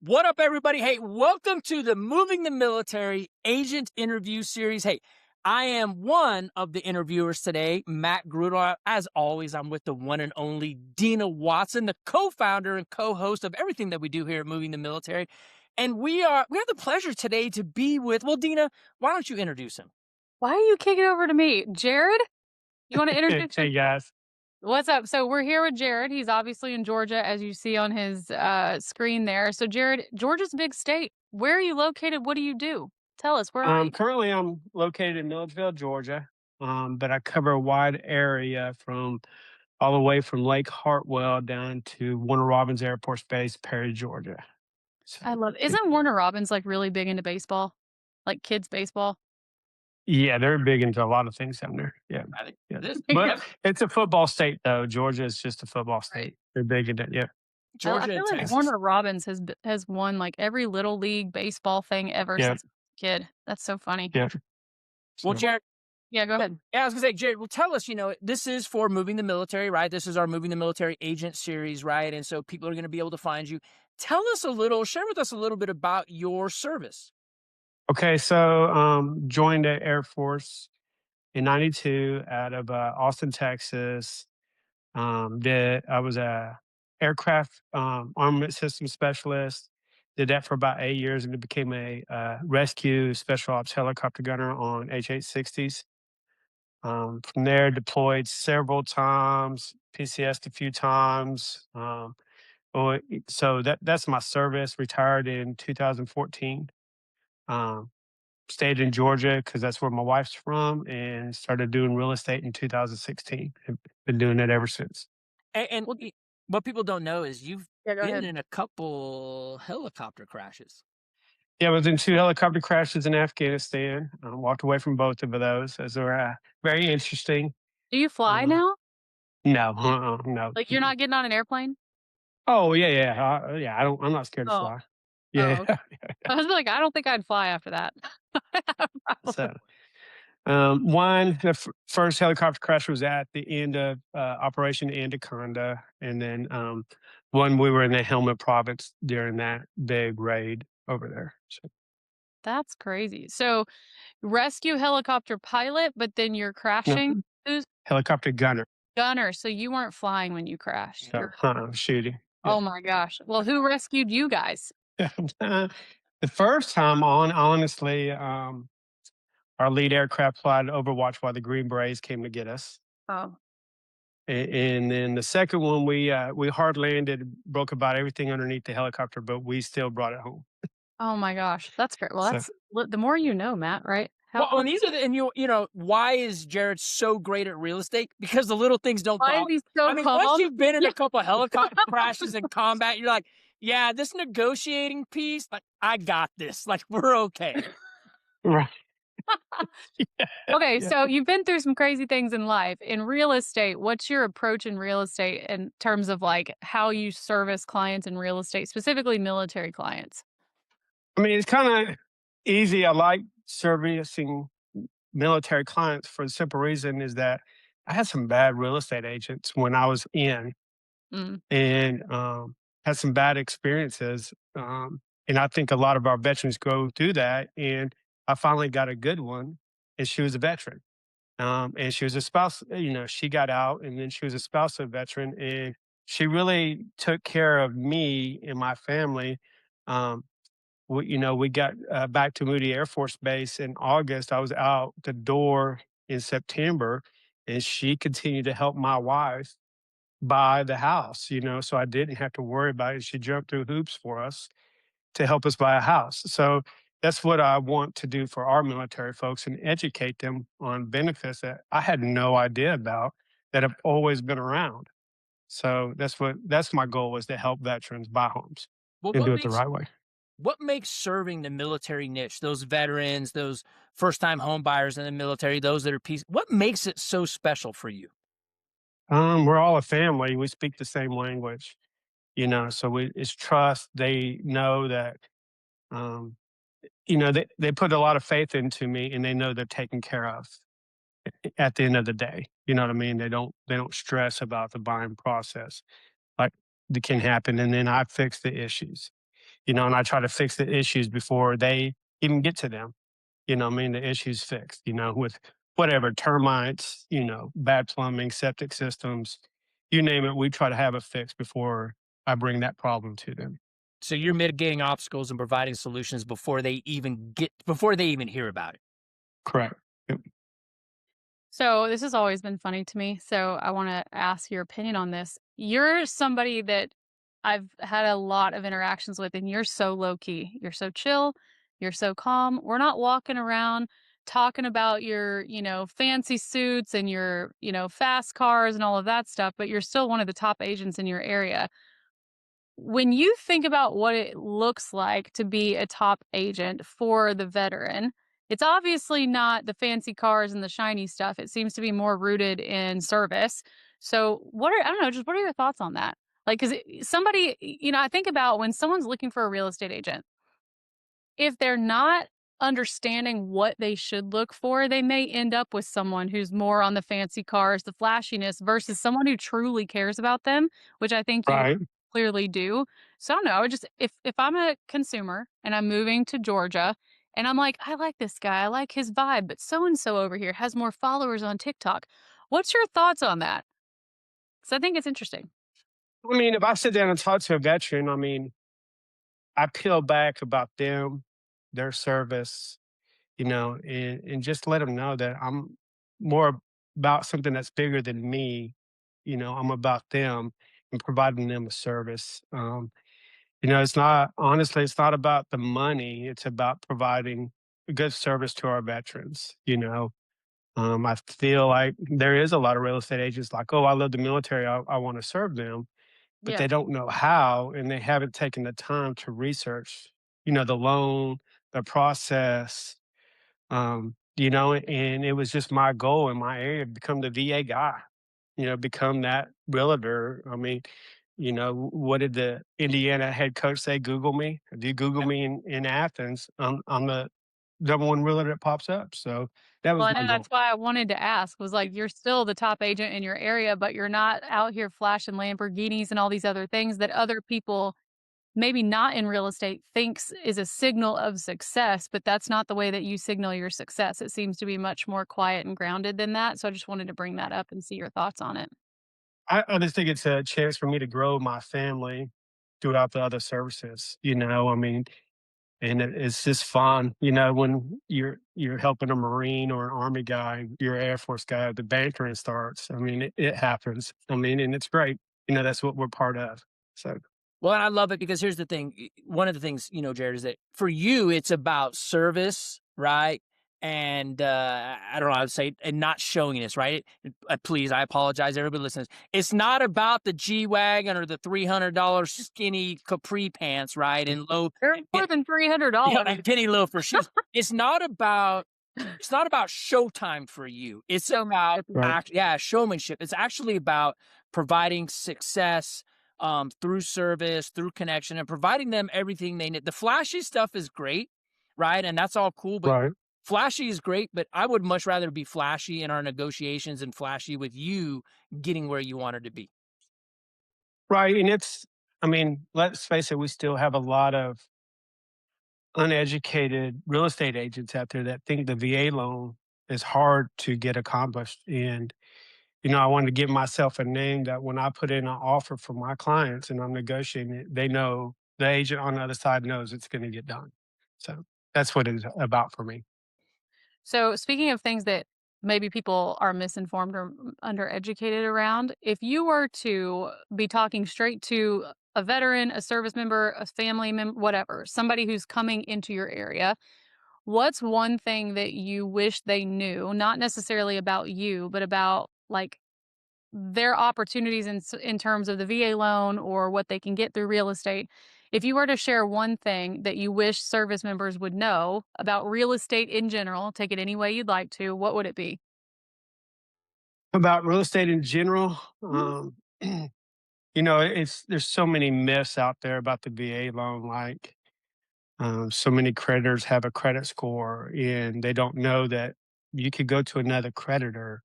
What up, everybody? Hey, welcome to the Moving the Military Agent Interview Series. Hey, I am one of the interviewers today, Matt Grudel. As always, I'm with the one and only Dina Watson, the co-founder and co-host of everything that we do here at Moving the Military. And we have the pleasure today to be with, well, Dina, why don't you introduce him? Why are you kicking it over to me? Jerrod? You wanna introduce your Hey guys. What's up? So we're here with Jerrod. He's obviously in Georgia, as you see on his, screen there. So Jerrod, Georgia's a big state. Where are you located? What do you do? Tell us, where are you? Currently I'm located in Milledgeville, Georgia. But I cover a wide area from all the way from Lake Hartwell down to Warner Robins Air Force Base, Perry, Georgia. So I love it, Isn't Warner Robins, like, really big into baseball? Like, kids baseball? yeah, they're big into a lot of things down there. Yeah. I think Yeah. this Yeah, But it's a football state though. Georgia is just a football right. state. They're big into it. Yeah. I Georgia feel and like Texas. Warner Robins has won, like, every little league baseball thing ever Yeah. since I was a kid. That's so funny. Yeah. Well, So Jared, Yeah, go ahead. yeah, I was gonna say, Jared, well, tell us, this is for Moving the Military, right? This is our Moving the Military Agent series, right? And so people are gonna be able to find you. Share with us a little bit about your service. okay, so joined the Air Force in '92 out of Austin, Texas. Did I was a aircraft armament system specialist. Did that for about 8 years, and it became a rescue special ops helicopter gunner on H-860s. From there, deployed several times, PCSed a few times. So that's my service. Retired in 2014. Um, Stayed in Georgia because that's where my wife's from, and started doing real estate in 2016. Have been doing it ever since. Well, What people don't know is you've yeah, go been ahead. in a couple helicopter crashes. Yeah, I was in 2 helicopter crashes in Afghanistan. Walked away from both of those as they were, very interesting. Do you fly Uh, now? no, no. Like, you're Mm-mm. not getting on an airplane? Oh, yeah, yeah, yeah, I'm not scared to Oh. fly. Oh, Yeah, okay. I was like, I don't think I'd fly after that. so, one the first helicopter crash was at the end of, Operation Anaconda, and then, one we were in the Helmand Province during that big raid over there, so That's crazy. So, rescue helicopter pilot, but then you're no, crashing? Who's helicopter gunner, gunner? So you weren't flying when you crashed. so, shooting, yeah. Oh my gosh. Well, who rescued you guys? The first time honestly, our lead aircraft flight Overwatch while the Green Berets came to get us. Oh. And then the second one, we hard landed, broke about everything underneath the helicopter, but we still brought it home. Oh my gosh. That's great. Well, So the more you know, Matt, right? Well, and these are why is Jared so great at real estate? Because the little things don't Why is bother. he so I mean, once calm? you've been in Yeah. a couple of helicopter crashes in combat, you're like, yeah, this negotiating piece, like, I got this. Like, we're okay. right, yeah, Okay, yeah. so you've been through some crazy things in life. In real estate, what's your approach in real estate in terms of like how you service clients in real estate, specifically military clients? I mean, it's kind of easy. I like servicing military clients for the simple reason is that I had some bad real estate agents when I was in, Mm. and had some bad experiences. And I think a lot of our veterans go through that. And I finally got a good one, and she was a veteran. And she was a spouse. She got out, and then she was a spouse of a veteran, and she really took care of me and my family. Um, we got back to Moody Air Force Base in August. I was out the door in September, and she continued to help my wife buy the house, so I didn't have to worry about it. She jumped through hoops for us to help us buy a house. So that's what I want to do for our military folks and educate them on benefits that I had no idea about that have always been around. So that's my goal is to help veterans buy homes Well, and do it the right way. what makes serving the military niche, those veterans, those first-time home buyers in the military, those that are what makes it so special for you? We're all a family. We speak the same language, so it's trust. They know that um, they put a lot of faith into me, and they know they're taken care of at the end of the day. You know what I mean? They don't stress about the buying process like that can happen, and then I fix the issues. and I try to fix the issues before they even get to them. The issue's fixed, with whatever termites, bad plumbing, septic systems, you name it, we try to have it fixed before I bring that problem to them. So you're mitigating obstacles and providing solutions before they even hear about it. Correct. Yep. So this has always been funny to me. So I want to ask your opinion on this. You're somebody that I've had a lot of interactions with, and you're so low key. You're so chill. You're so calm. We're not walking around talking about your, fancy suits and your, fast cars and all of that stuff, but you're still one of the top agents in your area. When you think about what it looks like to be a top agent for the veteran, it's obviously not the fancy cars and the shiny stuff. It seems to be more rooted in service. So, I don't know, just what are your thoughts on that? Like, because somebody, I think about when someone's looking for a real estate agent, if they're not understanding what they should look for, they may end up with someone who's more on the fancy cars, the flashiness versus someone who truly cares about them, which I think you Right. clearly do. So I don't know, I would just if I'm a consumer and I'm moving to Georgia and I'm like, I like this guy, I like his vibe, but so and so over here has more followers on TikTok. What's your thoughts on that? Because I think it's interesting. If I sit down and talk to a veteran, I peel back about them, their service, and just let them know that I'm more about something that's bigger than me. I'm about them and providing them a service. It's not about the money. It's about providing a good service to our veterans. I feel like there is a lot of real estate agents like, oh, I love the military. I want to serve them, but Yeah. they don't know how and they haven't taken the time to research, the loan, the process, and it was just my goal in my area to become the VA guy, become that realtor. What did the Indiana head coach say? Google me. If you Google me in Athens, I'm the number one realtor that pops up. So that Well, was I my know goal. that's why I wanted to ask was like, you're still the top agent in your area, but you're not out here flashing Lamborghinis and all these other things that other people, maybe not in real estate, thinks is a signal of success, but that's not the way that you signal your success. It seems to be much more quiet and grounded than that. So I just wanted to bring that up and see your thoughts on it. I just think it's a chance for me to grow my family throughout the other services. And it's just fun, when you're helping a Marine or an Army guy, you're an Air Force guy, the bantering starts. It happens. And it's great. That's what we're part of. So Well, and I love it because here's the thing. One of the things, Jerrod, is that for you, it's about service, right? And I don't know, I would say, and not showiness, right? Please, I apologize, everybody listens. It's not about the G Wagon or the $300 skinny capri pants, right? And low, They're and, more than and $300. penny loafer shoes. It's not about showtime for you. It's about Showmanship. right, showmanship. It's actually about providing success through service, through connection, and providing them everything they need. The flashy stuff is great, right? And that's all cool, but right, flashy is great, but I would much rather be flashy in our negotiations and flashy with you getting where you wanted to be. right. And let's face it, we still have a lot of uneducated real estate agents out there that think the VA loan is hard to get accomplished. And I wanted to give myself a name that when I put in an offer for my clients and I'm negotiating it, they know the agent on the other side knows it's going to get done. So that's what it's about for me. So, speaking of things that maybe people are misinformed or undereducated around, if you were to be talking straight to a veteran, a service member, a family member, whatever, somebody who's coming into your area, what's one thing that you wish they knew, not necessarily about you, but about like their opportunities in terms of the VA loan or what they can get through real estate. If you were to share one thing that you wish service members would know about real estate in general, take it any way you'd like to, what would it be? About real estate in general, Mhm. there's so many myths out there about the VA loan, like so many creditors have a credit score and they don't know that you could go to another creditor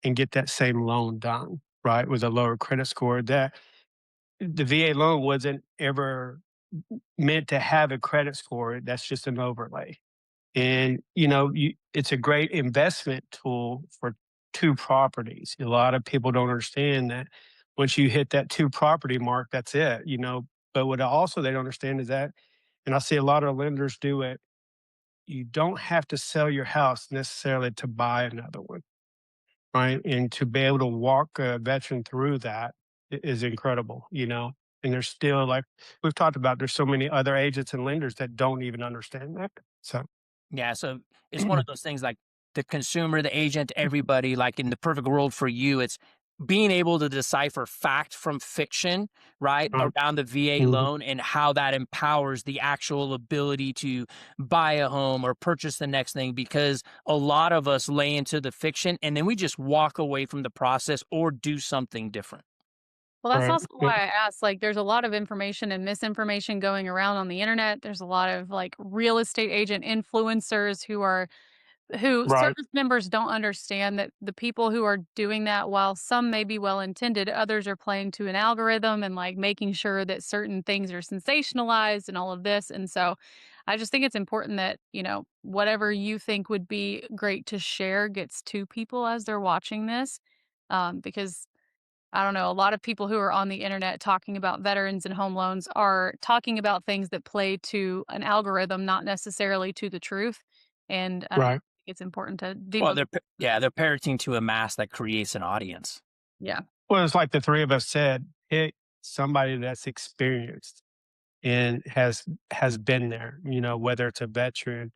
and get that same loan done, right, with a lower credit score. That the VA loan wasn't ever meant to have a credit score. That's just an overlay. And, it's a great investment tool for two properties. A lot of people don't understand that once you hit that two property mark, that's it. But what also they don't understand is that, and I see a lot of lenders do it, you don't have to sell your house necessarily to buy another one, right? And to be able to walk a veteran through that is incredible. And there's still, like we've talked about, there's so many other agents and lenders that don't even understand that. So, Yeah, so it's one of those things like the consumer, the agent, everybody, like in the perfect world for you, it's being able to decipher fact from fiction, right? right. Around the VA Mhm. loan and how that empowers the actual ability to buy a home or purchase the next thing, because a lot of us lay into the fiction and then we just walk away from the process or do something different. Well, that's Right. also why I asked, like, there's a lot of information and misinformation going around on the internet. There's a lot of, like, real estate agent influencers who Right. service members don't understand that the people who are doing that, while some may be well-intended, others are playing to an algorithm and, like, making sure that certain things are sensationalized and all of this, and so I just think it's important that, whatever you think would be great to share gets to people as they're watching this, because I don't know, a lot of people who are on the internet talking about veterans and home loans are talking about things that play to an algorithm, not necessarily to the truth. And I don't Right. think it's important to Well, debunk. they're parenting to a mass that creates an audience. Yeah. Well, it's like the three of us said, pick somebody that's experienced and has been there, whether it's a veteran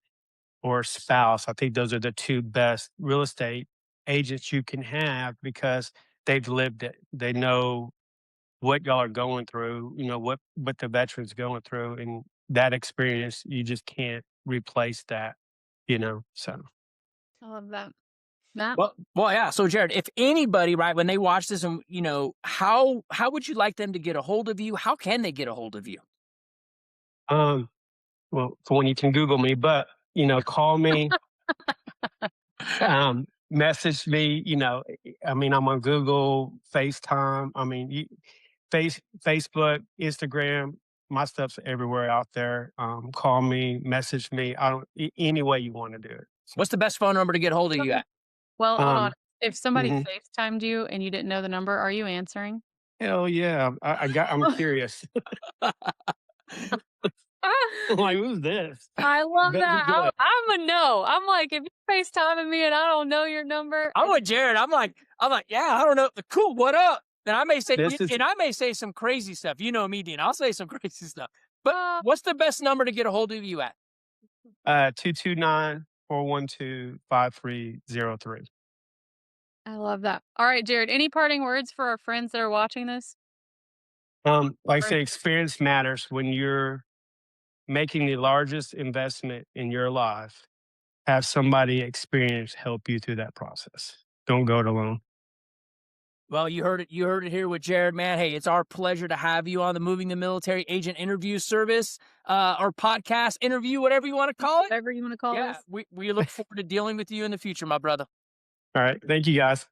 or a spouse. I think those are the two best real estate agents you can have because they've lived it. They know what y'all are going through, what the veteran's going through. And that experience, you just can't replace that. So I love that. Matt? Well, yeah. So, Jerrod, if anybody, right, when they watch this, and how would you like them to get a hold of you? How can they get a hold of you? um well, for one, you can Google me, but call me, message me, I mean, I'm on Google, FaceTime. I mean, Facebook, Instagram, my stuff's everywhere out there. Call me, message me. I don't any way you want to do it. So, What's the best phone number to get a hold of you at? Well, hold on. um, If somebody mhm. FaceTimed you and you didn't know the number, are you answering? Hell yeah, I'm curious. I'm like, who's this? I love Better be that. good. I'm a no. I'm like, if you're FaceTiming me and I don't know your number, I'm with Jerrod. I'm like, yeah, I don't know. Cool. What up? And I may say, This is and I may say some crazy stuff. You know me, Dean. I'll say some crazy stuff. But uh, what's the best number to get a hold of you at? 229-412-5303. I love that. All right, Jerrod, any parting words for our friends that are watching this? Like I Or say, experience matters when you're making the largest investment in your life. Have somebody experienced help you through that process. Don't go it alone. Well, you heard it. You heard it here with Jerrod, man. Hey, it's our pleasure to have you on the Moving the Military Agent Interview Service, or podcast interview, whatever you want to call it. whatever you wanna call Yeah, this. we look forward to dealing with you in the future, my brother. All right. Thank you guys.